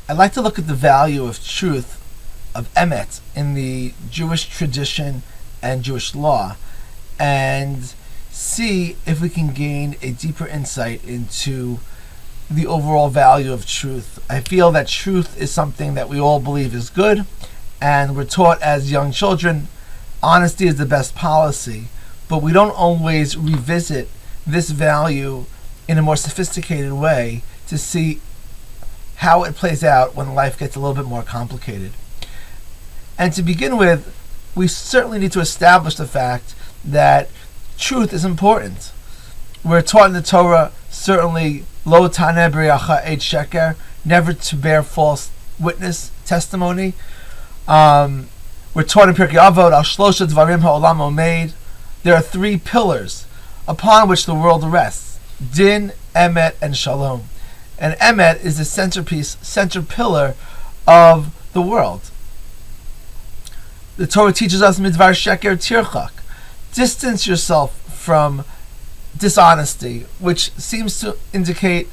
I'd like to look at the value of truth, of emet, in the Jewish tradition and Jewish law, and see if we can gain a deeper insight into the overall value of truth. I feel that truth is something that we all believe is good, and we're taught as young children, honesty is the best policy, but we don't always revisit this value in a more sophisticated way to see how it plays out when life gets a little bit more complicated. And to begin with, we certainly need to establish the fact that truth is important. We're taught in the Torah, certainly, lo taneh b'riacha et sheker, never to bear false witness, testimony. We're taught in Pirkei Avot, al shlosha dvarim ha'olam omeid. There are three pillars upon which the world rests: din, emet, and shalom. And emet is the centerpiece, center pillar of the world. The Torah teaches us midvar sheker tirchak. Distance yourself from dishonesty, which seems to indicate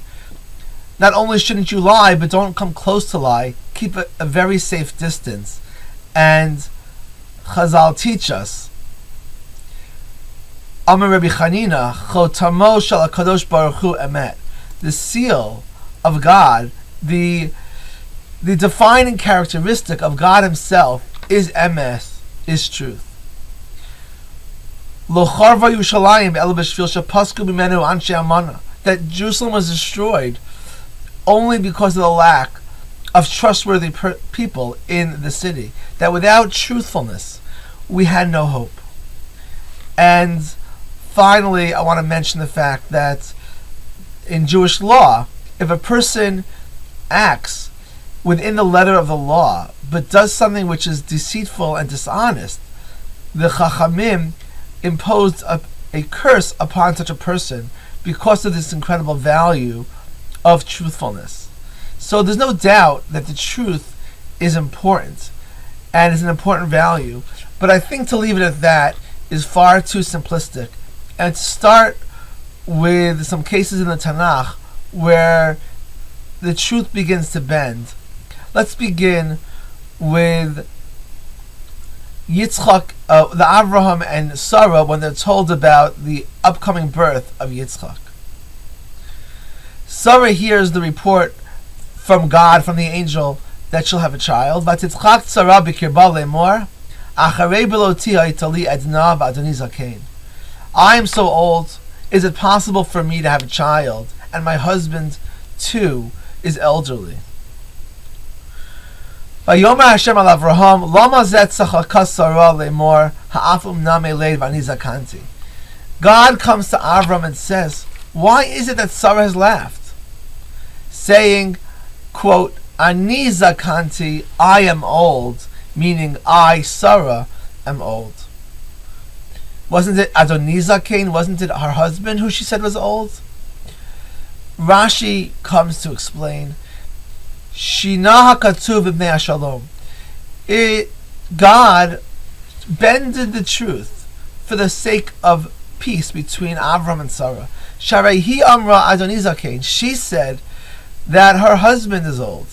not only shouldn't you lie, but don't come close to lie. Keep a very safe distance. And Chazal teach us, Amar Rabbi Chanina, Chotamo shel HaKadosh Baruch Hu emet. The seal of God, the defining characteristic of God Himself is emes, is truth. Lo charva Yerushalayim ela b'shvil shepasku b'menu anshe amana. That Jerusalem was destroyed only because of the lack of trustworthy people in the city. That without truthfulness, we had no hope. And finally, I want to mention the fact that in Jewish law, if a person acts within the letter of the law, but does something which is deceitful and dishonest, the Chachamim imposed a curse upon such a person because of this incredible value of truthfulness. So there's no doubt that the truth is important and is an important value, but I think to leave it at that is far too simplistic, and to start with some cases in the Tanakh where the truth begins to bend. Let's begin with Yitzchak, the Avraham and Sarah, when they're told about the upcoming birth of Yitzchak. Sarah hears the report from God, from the angel, that she'll have a child. Vatitzchak Sarah b'kirba lemor, acharei beloti ha'itali edna v'adoni zakein. I am so old, is it possible for me to have a child? And my husband, too, is elderly. Vayomer Hashem al Avraham, lama zet tzachaka Sarah lemor, ha'afum name leid v'ani zakanti. God comes to Avram and says, why is it that Sarah has laughed? Saying, quote, Ani zakanti, I am old, meaning I, Sarah, am old. Wasn't it Adoni Zakein? Wasn't it her husband who she said was old? Rashi comes to explain, Shina hakatuv b'nei hashalom. God bended the truth for the sake of peace between Avram and Sarah. Sharehi amra Adoni Zakein. She said that her husband is old,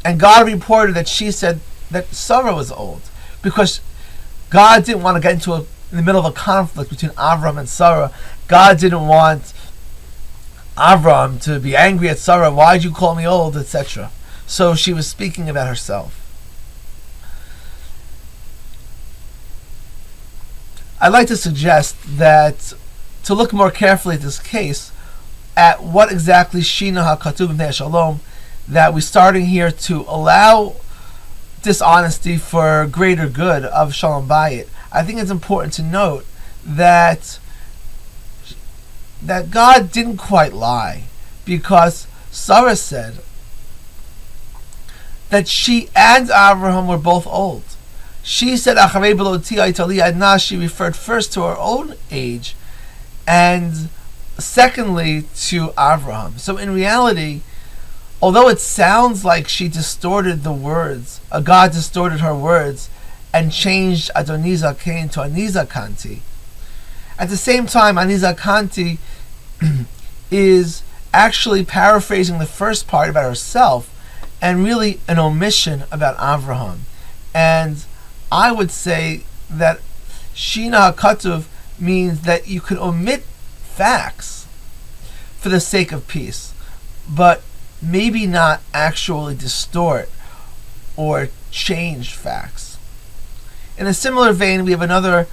and God reported that she said that Sarah was old, because God didn't want to get in the middle of a conflict between Avram and Sarah. God didn't want Avram to be angry at Sarah. Why did you call me old, etc. So she was speaking about herself. I'd like to suggest that to look more carefully at this case, at what exactly Shina HaKatuv B'nei Shalom, that we're starting here to allow dishonesty for greater good of Shalom Bayit. I think it's important to note that God didn't quite lie, because Sarah said that she and Abraham were both old. She said Acharei beloti ha'itali adna. She referred first to her own age, and secondly to Abraham. So in reality, although it sounds like she distorted the words, God distorted her words and changed Adoni Zakein to Ani Zakanti, at the same time, Ani Zakanti is actually paraphrasing the first part about herself and really an omission about Avraham. And I would say that Shina HaKatuv means that you could omit facts for the sake of peace, but maybe not actually distort or change facts. In a similar vein, we have another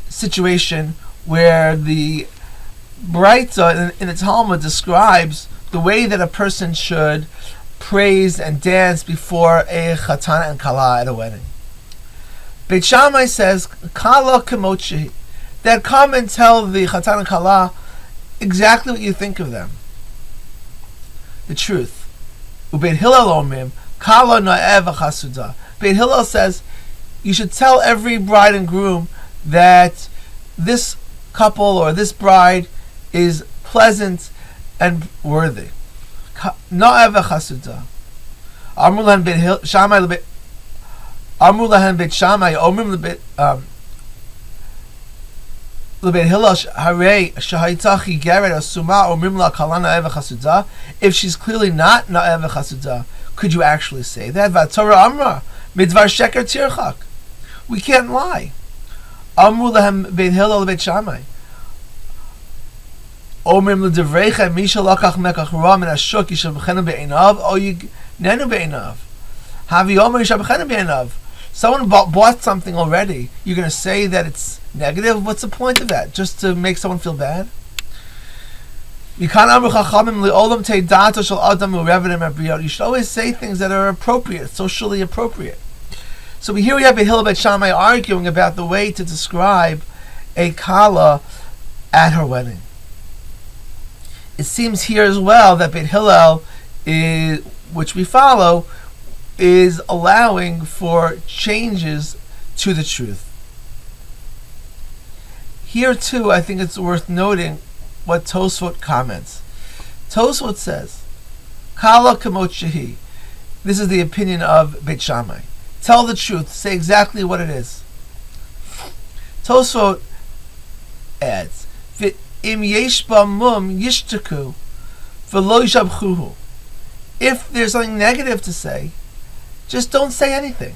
situation where the Braita in the Talmud describes the way that a person should praise and dance before a chatan and kala at a wedding. Beit Shammai says, Kala kemot, that come and tell the chatan and kala exactly what you think of them, the truth. Ubeit Hillel omrim, Kala na'ev v'chasuda. Beit Hillel says, you should tell every bride and groom that this couple or this bride is pleasant and worthy. Na'ev v'chasuda. Amru lahen Beit Shammai omrim lebeit Hillel harei shahaytachi geret asuma omrim la kala na'ev v'chasuda. If she's clearly not na'ev v'chasuda, could you actually say that? V'Torah amra midvar sheker tirchak. We can't lie. Amru lahem Beit Hillel lebeit Shammai omrim ledivreicha misha lakach mekach ra min ashuk yishal b'chenu be'einav o yignenu be'einav havi omer yishal b'chenu be'einav. Someone bought something already. You're going to say that it's negative? What's the point of that? Just to make someone feel bad? You should always say things that are appropriate, socially appropriate. So here we have Beit Hillel Beit Shammai arguing about the way to describe a kala at her wedding. It seems here as well that Beit Hillel, which we follow, is allowing for changes to the truth. Here too, I think it's worth noting what Tosfot comments. Tosfot says, Kala kemot shehi. This is the opinion of Beit Shammai. Tell the truth. Say exactly what it is. Tosfot adds, V'im yesh ba mum yishtaku v'lo yishabchuhu. If there's something negative to say, just don't say anything.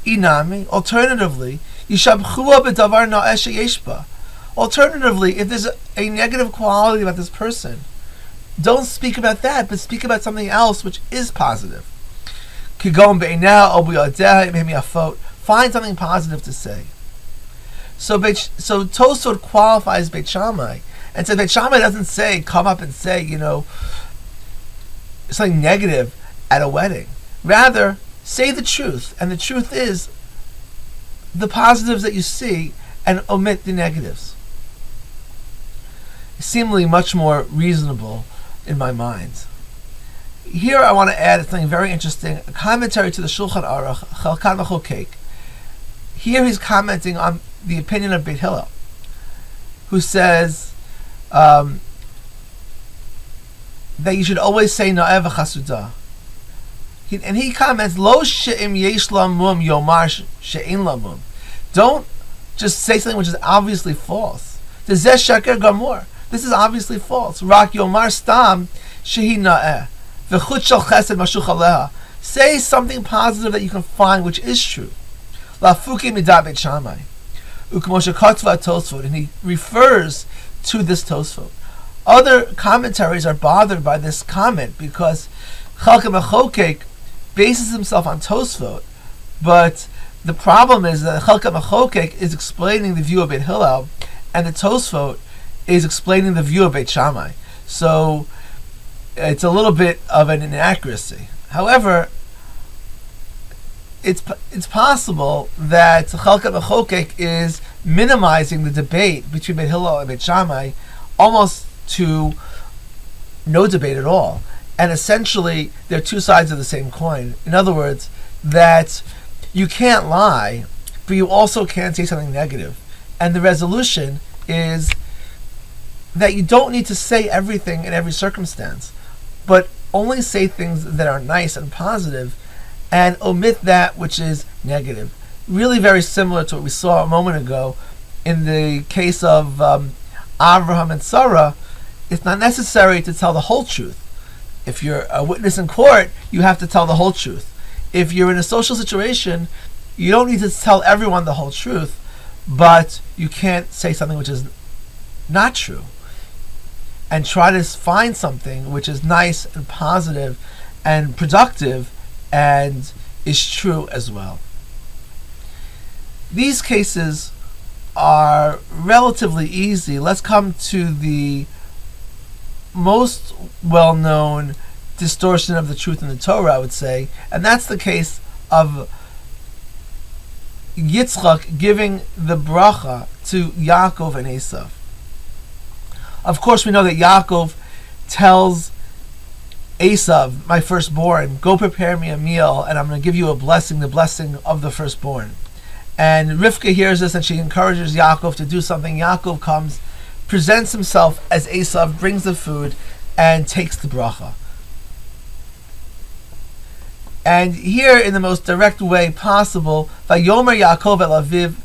Inami, alternatively, yishabchua b'davar na'eh sheyeshba. Alternatively, if there's a negative quality about this person, don't speak about that, but speak about something else which is positive. Kigon be'inah o b'yadeh im yafot. Find something positive to say. So Tosfot qualifies Beit Shammai and says Beit Shammai doesn't say, come up and say, something negative at a wedding. Rather, say the truth, and the truth is the positives that you see and omit the negatives. Seemingly much more reasonable in my mind. Here I want to add something very interesting, a commentary to the Shulchan Aruch, Chalkan V'Chokek. Here he's commenting on the opinion of Beit Hillel, who says that you should always say na'ev v'chasuda. And he comments, Lo she'im yesh lamum yomar she'in lamum. Don't just say something which is obviously false. This is obviously false. Rak yomar stam shehi na'eh. V'chut shel chesed mashuch aleha. Say something positive that you can find which is true. Lafuki midat Beit Shammai. Ukmo shekatva Tosfot. And he refers to this Tosfot. Other commentaries are bothered by this comment because Chalkan V'Chokek bases himself on Tosfot, but the problem is that Chalkan V'Chokek is explaining the view of Beit Hillel, and the Tosfot is explaining the view of Beit Shammai. So it's a little bit of an inaccuracy. However, it's possible that Chalkan V'Chokek is minimizing the debate between Beit Hillel and Beit Shammai almost to no debate at all. And essentially, they're two sides of the same coin. In other words, that you can't lie, but you also can't say something negative. And the resolution is that you don't need to say everything in every circumstance, but only say things that are nice and positive, and omit that which is negative. Really very similar to what we saw a moment ago in the case of Avraham and Sarah. It's not necessary to tell the whole truth. If you're a witness in court, you have to tell the whole truth. If you're in a social situation, you don't need to tell everyone the whole truth, but you can't say something which is not true. And try to find something which is nice and positive and productive and is true as well. These cases are relatively easy. Let's come to the most well-known distortion of the truth in the Torah, I would say, and that's the case of Yitzchak giving the bracha to Yaakov and Esav. Of course, we know that Yaakov tells Esav, my firstborn, go prepare me a meal and I'm going to give you a blessing, the blessing of the firstborn. And Rivka hears this and she encourages Yaakov to do something. Yaakov comes, presents himself as Esav, brings the food, and takes the bracha. And here, in the most direct way possible, Vayomer Yaakov el Aviv,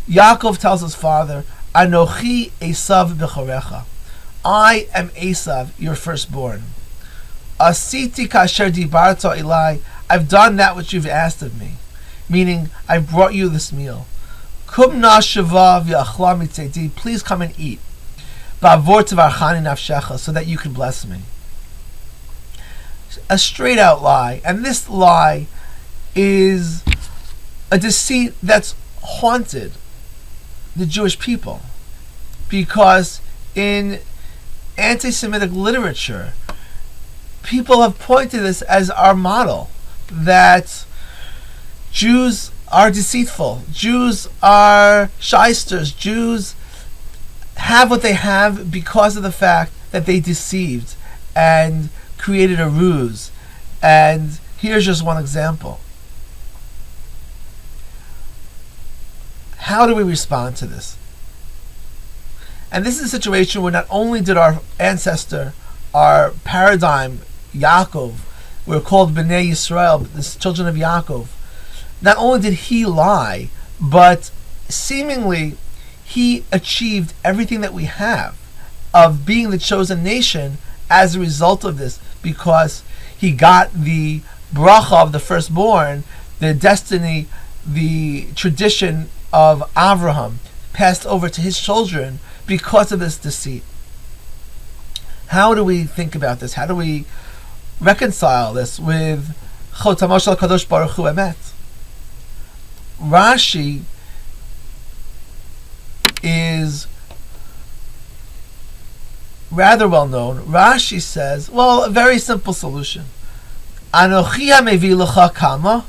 Yaakov tells his father, Anochi Esav b'chorecha. I am Esav, your firstborn. Asiti kasher dibarta ilai. I've done that which you've asked of me. Meaning, I've brought you this meal. Kum na shava v'achla mitzedi. Please come and eat. Ba'avor tevarchani nafshecha, so that you can bless me. A straight out lie. And this lie is a deceit that's haunted the Jewish people. Because in anti-Semitic literature, people have pointed to this as our model, that Jews are deceitful, Jews are shysters, Jews have what they have because of the fact that they deceived and created a ruse. And here's just one example. How do we respond to this? And this is a situation where not only did our ancestor, our paradigm, Yaakov, we're called Bnei Yisrael, the children of Yaakov, not only did he lie, but seemingly he achieved everything that we have of being the chosen nation as a result of this, because he got the bracha of the firstborn, the destiny, the tradition of Avraham passed over to his children because of this deceit. How do we think about this? How do we reconcile this with Chotamo shel Kadosh Baruch Hu Emet? Rashi is rather well known. Rashi says, well, a very simple solution. Anochi hamevi lecha kama.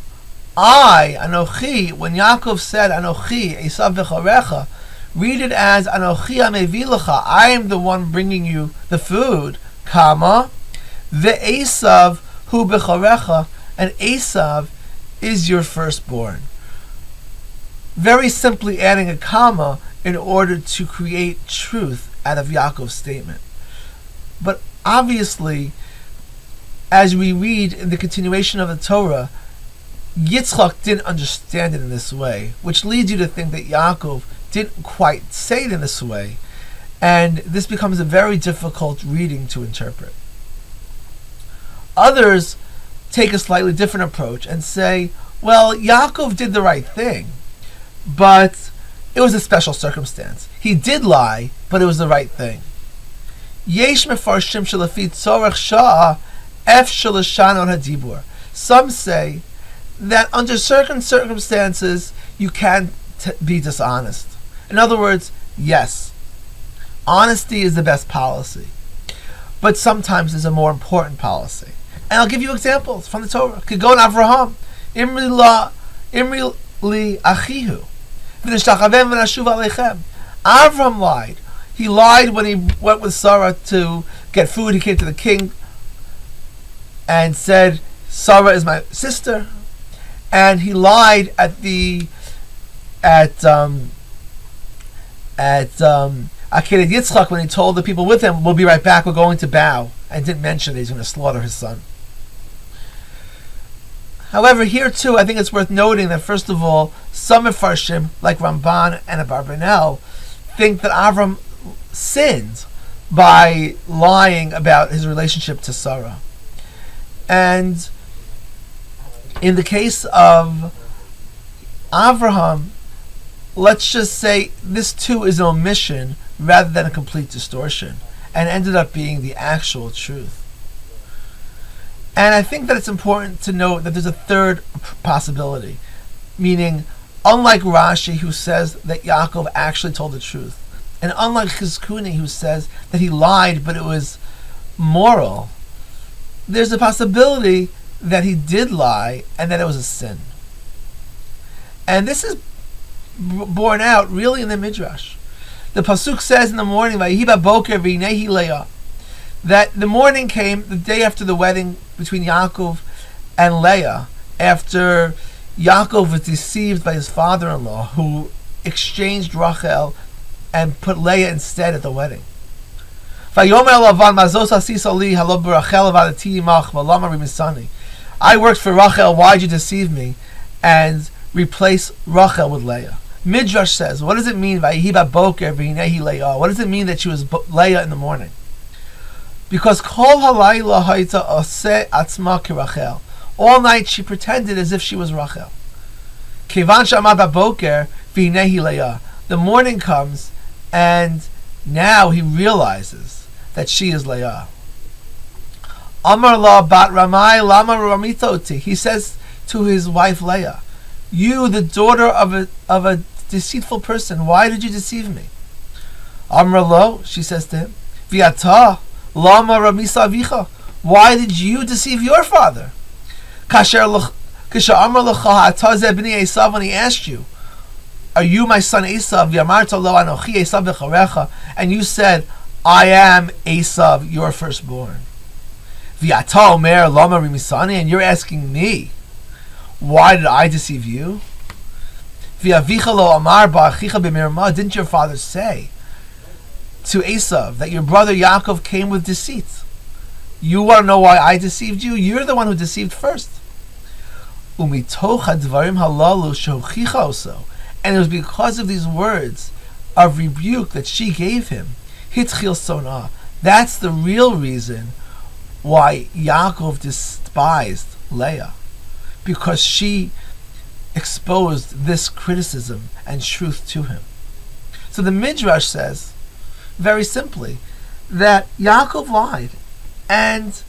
I, Anochi, when Yaakov said Anochi, Esav v'chorecha, read it as Anochi hamevi lecha. I am the one bringing you the food. Kama, the Esav hu b'chorecha, and Esav is your firstborn. Very simply adding a comma in order to create truth out of Yaakov's statement. But obviously, as we read in the continuation of the Torah, Yitzchak didn't understand it in this way, which leads you to think that Yaakov didn't quite say it in this way, and this becomes a very difficult reading to interpret. Others take a slightly different approach and say, well, Yaakov did the right thing, but it was a special circumstance. He did lie, but it was the right thing. Yesh mefarshim shelafi tzorech sha'ah ef shelashanon hadibur. Some say that under certain circumstances you can be dishonest. In other words, yes, honesty is the best policy, but sometimes there's a more important policy. And I'll give you examples from the Torah. Kegon Avraham, Imri li achihu, v'nishtachavem v'nashuv aleichem. Avram lied. He lied when he went with Sarah to get food. He came to the king and said, Sarah is my sister. And he lied at Akedah Yitzchak when he told the people with him, we'll be right back, we're going to bow, and didn't mention that he's going to slaughter his son. However, here too, I think it's worth noting that first of all, some Mefarshim, like Ramban and Abarbanel, think that Avram sinned by lying about his relationship to Sarah. And in the case of Avraham, let's just say this too is an omission rather than a complete distortion, and ended up being the actual truth. And I think that it's important to note that there's a third possibility, meaning, unlike Rashi, who says that Yaakov actually told the truth, and unlike Chizkuni, who says that he lied but it was moral, there's a possibility that he did lie and that it was a sin. And this is borne out really in the Midrash. The Pasuk says in the morning, "Vayihi b'boker v'hinehi Leah," that the morning came the day after the wedding between Yaakov and Leah, after Yaakov was deceived by his father-in-law, who exchanged Rachel and put Leah instead at the wedding. I worked for Rachel, why'd you deceive me and replace Rachel with Leah? Midrash says, what does it mean? What does it mean that she was Leah in the morning? Because all night she pretended as if she was Rachel. The morning comes, and now he realizes that she is Leah. Amar la bat Ramai lama ramitoti. He says to his wife Leah, "You, the daughter of a deceitful person, why did you deceive me?" Amar lo, she says to him, "Viata lama ramisa avicha. Why did you deceive your father?" Kasher amar lecha ata ze bnei Esav, when he asked you, "Are you my son Esav?" V'amarta lo anochi Esav b'charecha, and you said, "I am Esav, your firstborn." V'ata omer lama rimisani, and you're asking me, why did I deceive you? V'avicha lo amar ba'achicha b'mirma, didn't your father say to Esav that your brother Yaakov came with deceit? You want to know why I deceived you? You're the one who deceived first. Umitoch hadvarim halalu shochicha oso, and it was because of these words of rebuke that she gave him. Hitchil sonah. That's the real reason why Yaakov despised Leah, because she exposed this criticism and truth to him. So the Midrash says, very simply, that Yaakov lied, and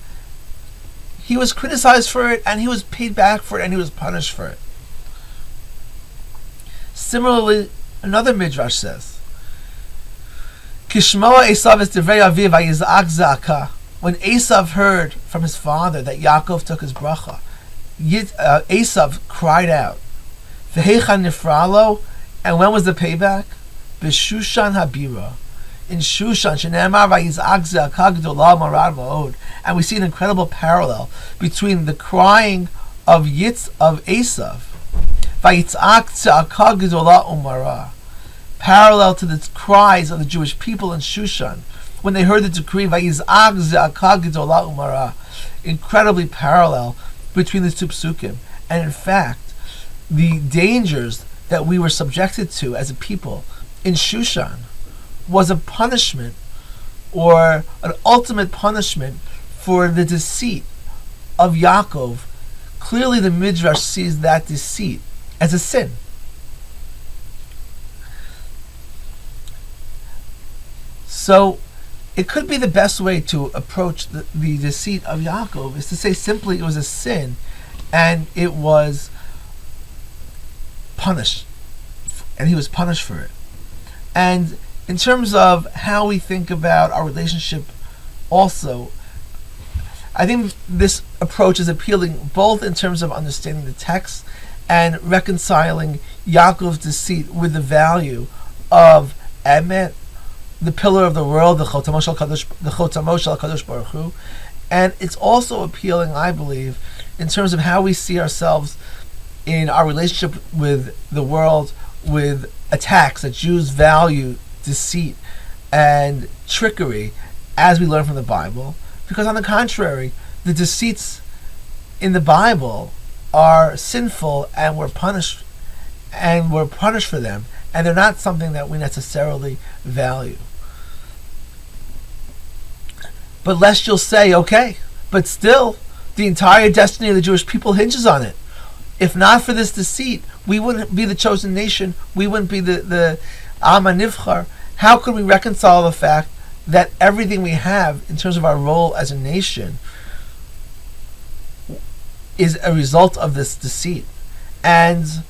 he was criticized for it, and he was paid back for it, and he was punished for it. Similarly, another Midrash says, Kishmoa Esav es divrei aviv vayizak zaka. When Esav heard from his father that Yaakov took his bracha, Esav cried out. V'heichan nifralo, and when was the payback? B'Shushan habira. In Shushan, shene'emar vayizak zaka gdola marad va'od. And we see an incredible parallel between the crying of Esav, vayitzak zaka gdola umara, parallel to the cries of the Jewish people in Shushan when they heard the decree, vayizak zaka gdola umara. Incredibly parallel between the two psukim. And in fact, the dangers that we were subjected to as a people in Shushan was a punishment, or an ultimate punishment, for the deceit of Yaakov. Clearly the Midrash sees that deceit as a sin. So it could be the best way to approach the deceit of Yaakov is to say simply it was a sin and it was punished, and he was punished for it. And in terms of how we think about our relationship also, I think this approach is appealing both in terms of understanding the text and reconciling Yaakov's deceit with the value of Emet, the pillar of the world, the Chotamo Shel Kadosh Baruch Hu. And it's also appealing, I believe, in terms of how we see ourselves in our relationship with the world, with attacks that Jews value deceit and trickery, as we learn from the Bible. Because on the contrary, the deceits in the Bible are sinful, and we're punished for them, and they're not something that we necessarily value. But lest you'll say, okay, but still, The entire destiny of the Jewish people hinges on it. If not for this deceit, we wouldn't be the chosen nation. We wouldn't be the Am HaNivchar. How could we reconcile the fact that everything we have in terms of our role as a nation is a result of this deceit? And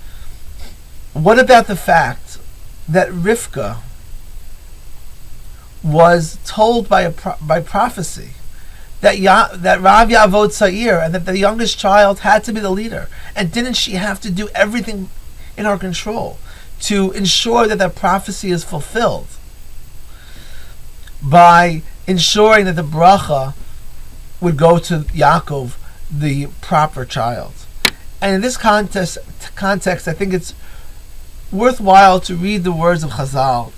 what about the fact that Rivka was told by prophecy that Rav Yavod Sair, and that the youngest child had to be the leader? And didn't she have to do everything in her control to ensure that that prophecy is fulfilled by ensuring that the bracha would go to Yaakov, the proper child? And in this context, I think it's worthwhile to read the words of Chazal.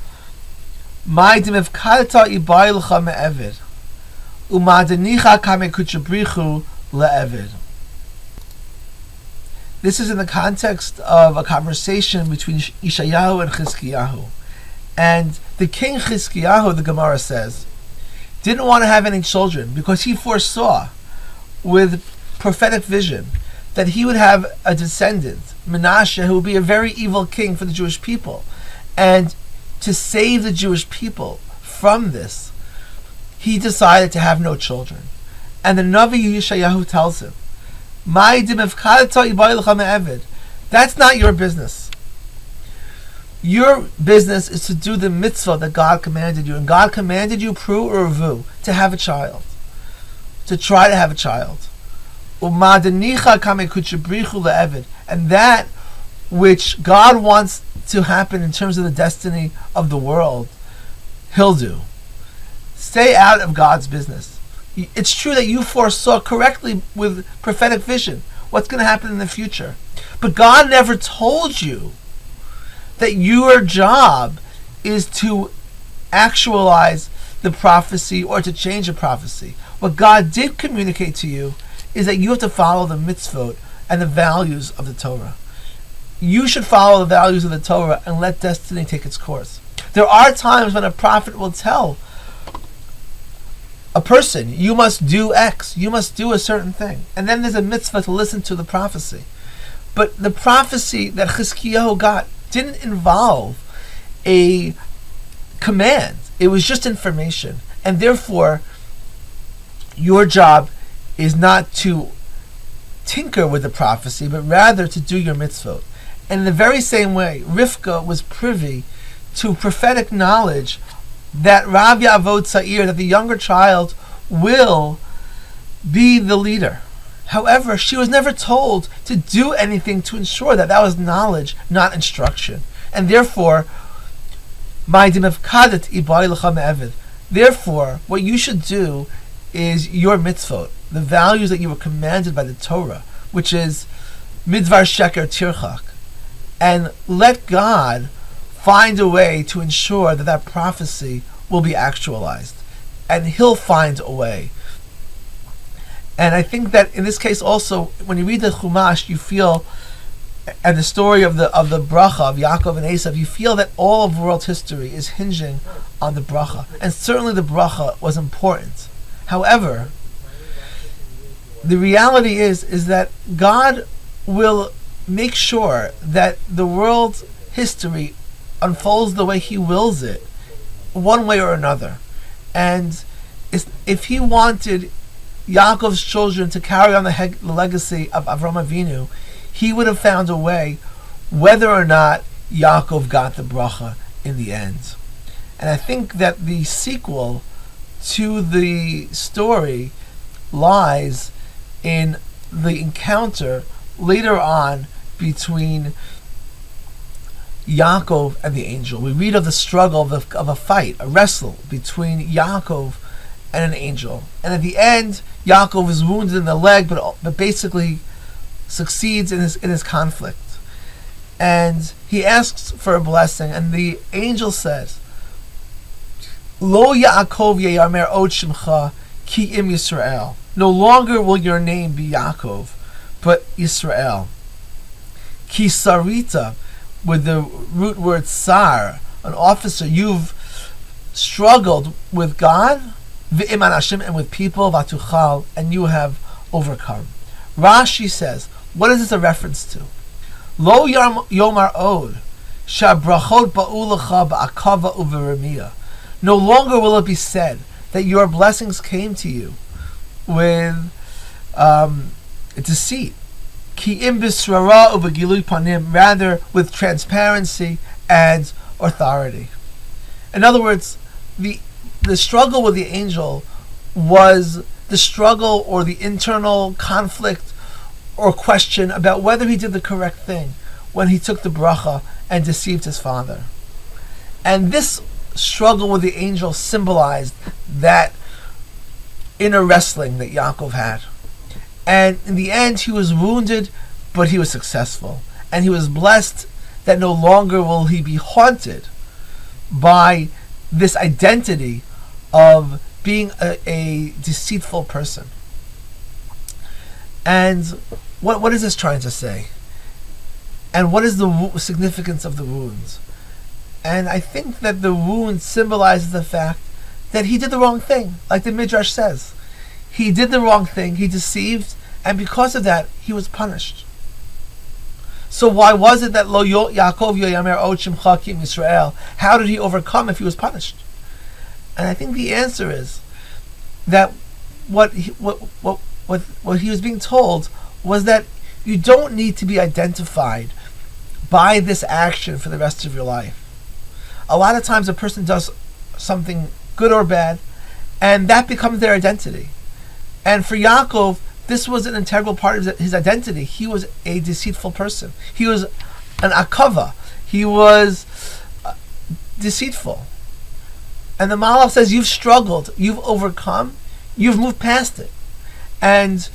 This is in the context of a conversation between Yeshayahu and Chizkiyahu. And the king Chizkiyahu, the Gemara says, didn't want to have any children because he foresaw with prophetic vision that he would have a descendant, Menashe, who would be a very evil king for the Jewish people. And to save the Jewish people from this, he decided to have no children. And the Navi Yeshayahu tells him, that's not your business. Your business is to do the mitzvah that God commanded you. And God commanded you, pru or vu, to have a child. To try to have a child. And that which God wants to happen in terms of the destiny of the world, He'll do. Stay out of God's business. It's true that you foresaw correctly with prophetic vision what's going to happen in the future. But God never told you that your job is to actualize the prophecy or to change a prophecy. What God did communicate to you is that you have to follow the mitzvot and the values of the Torah. You should follow the values of the Torah and let destiny take its course. There are times when a prophet will tell a person, you must do X, you must do a certain thing. And then there's a mitzvah to listen to the prophecy. But the prophecy that Chizkiyahu got didn't involve a command. It was just information. And therefore, your job is not to tinker with the prophecy, but rather to do your mitzvot. And in the very same way, Rivka was privy to prophetic knowledge that Rav Yavod Sair, that the younger child will be the leader. However, she was never told to do anything to ensure that. That was knowledge, not instruction. And therefore, therefore, what you should do is your mitzvot, the values that you were commanded by the Torah, which is midvar sheker tirchak, and let God find a way to ensure that that prophecy will be actualized, and He'll find a way. And I think that in this case also, when you read the Chumash, you feel, and the story of the bracha of Yaakov and Esav, you feel that all of world history is hinging on the bracha, and certainly the bracha was important. However, the reality is that God will make sure that the world's history unfolds the way He wills it, one way or another. And if He wanted Yaakov's children to carry on the legacy of Avraham Avinu, He would have found a way, whether or not Yaakov got the bracha in the end. And I think that the sequel to the story lies in the encounter later on between Yaakov and the angel. We read of the struggle of a fight, a wrestle between Yaakov and an angel. And at the end, Yaakov is wounded in the leg, but basically succeeds in his conflict. And he asks for a blessing, and the angel says, Lo Yaakov yeyamer od shemcha ki im Yisrael. No longer will your name be Yaakov, but Yisrael. Ki sarita, with the root word sar, an officer, you've struggled with God, v'iman Hashem, and with people, vatuchal, and you have overcome. Rashi says, what is this a reference to? Lo yomar od, shabrachot ba'ulacha ba'akava uveremiya. No longer will it be said that your blessings came to you with deceit. Ki im bisrara uvegilui panim, rather with transparency and authority. In other words, the struggle with the angel was the struggle or the internal conflict or question about whether he did the correct thing when he took the bracha and deceived his father. And this struggle with the angel symbolized that inner wrestling that Yaakov had. And in the end, he was wounded, but he was successful. And he was blessed that no longer will he be haunted by this identity of being a deceitful person. And what is this trying to say? And what is the significance of the wounds? And I think that the wound symbolizes the fact that he did the wrong thing, like the Midrash says. He did the wrong thing, he deceived, and because of that, he was punished. So why was it that Lo Yaakov Yoyamer Od Shimcha Ki Yisrael? How did he overcome if he was punished? And I think the answer is that what he was being told was that you don't need to be identified by this action for the rest of your life. A lot of times a person does something good or bad, and that becomes their identity. And for Yaakov, this was an integral part of his identity. He was a deceitful person. He was an akava. He was deceitful. And the Malach says, you've struggled, you've overcome, you've moved past it. And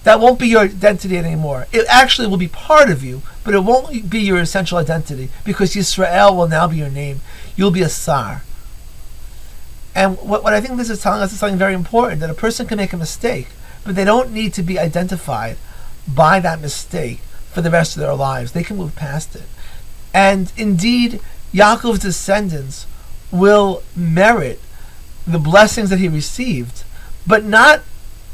that won't be your identity anymore. It actually will be part of you, but it won't be your essential identity, because Yisrael will now be your name. You'll be a Sar. And what I think this is telling us is something very important, that a person can make a mistake, but they don't need to be identified by that mistake for the rest of their lives. They can move past it. And indeed, Yaakov's descendants will merit the blessings that he received, but not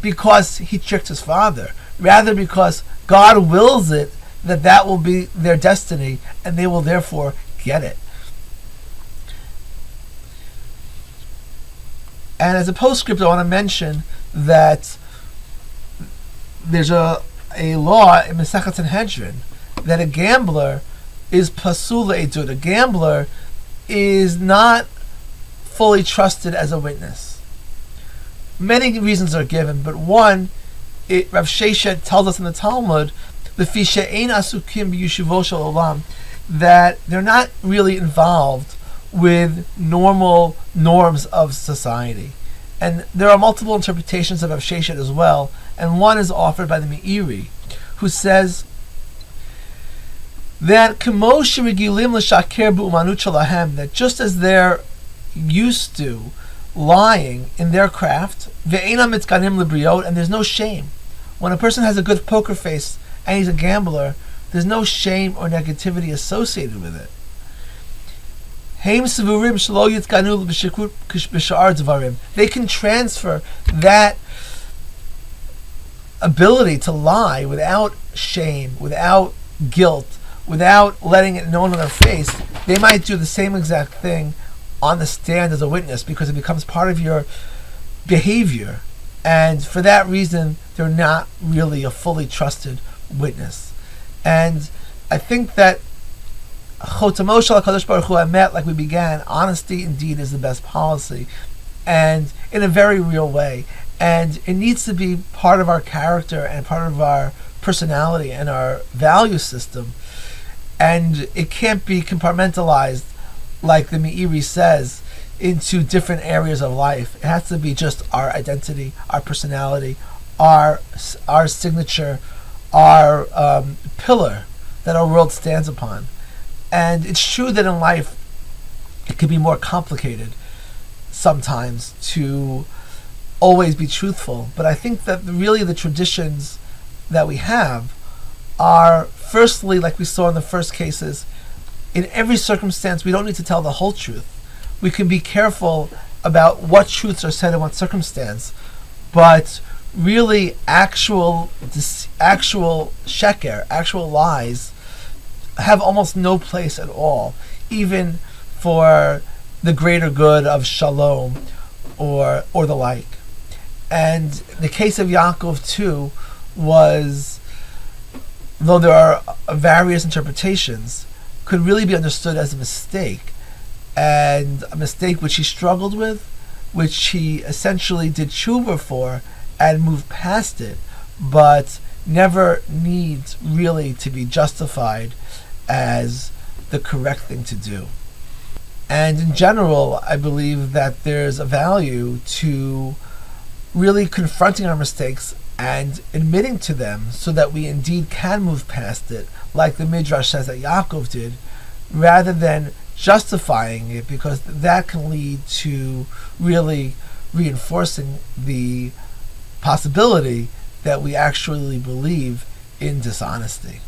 because he tricked his father, rather because God wills it that will be their destiny, and they will therefore get it. And as a postscript, I want to mention that there's a law in Masechet Sanhedrin that a gambler is pasul le'edut. A gambler is not fully trusted as a witness. Many reasons are given, but one, Rav Sheshet tells us in the Talmud, "Lefi she'ein asukim b'yeshivo shel olam," that they're not really involved with normal norms of society. And there are multiple interpretations of Rav Sheshet as well, and one is offered by the Meiri, who says that that just as they're used to lying in their craft, and there's no shame. When a person has a good poker face and he's a gambler, there's no shame or negativity associated with it. They can transfer that ability to lie without shame, without guilt, without letting it known on their face. They might do the same exact thing on the stand as a witness, because it becomes part of your behavior, and for that reason they're not really a fully trusted witness. And I think that Chotamo Shel HaKadosh Baruch Hu Emet, like we began, honesty indeed is the best policy, and in a very real way, and it needs to be part of our character and part of our personality and our value system, and it can't be compartmentalized like the Meiri says into different areas of life. It has to be just our identity, our personality, our signature, our pillar that our world stands upon. And it's true that in life it can be more complicated sometimes to always be truthful, but I think that really the traditions that we have are, firstly, like we saw in the first cases, in every circumstance we don't need to tell the whole truth. We can be careful about what truths are said in what circumstance, but really actual sheker, actual lies, have almost no place at all, even for the greater good of shalom or the like. And the case of Yaakov too was, though there are various interpretations, could really be understood as a mistake, and a mistake which he struggled with, which he essentially did tshuva for and moved past it, but never needs really to be justified as the correct thing to do. And in general, I believe that there's a value to really confronting our mistakes and admitting to them so that we indeed can move past it, like the Midrash says that Yaakov did, rather than justifying it, because that can lead to really reinforcing the possibility that we actually believe in dishonesty.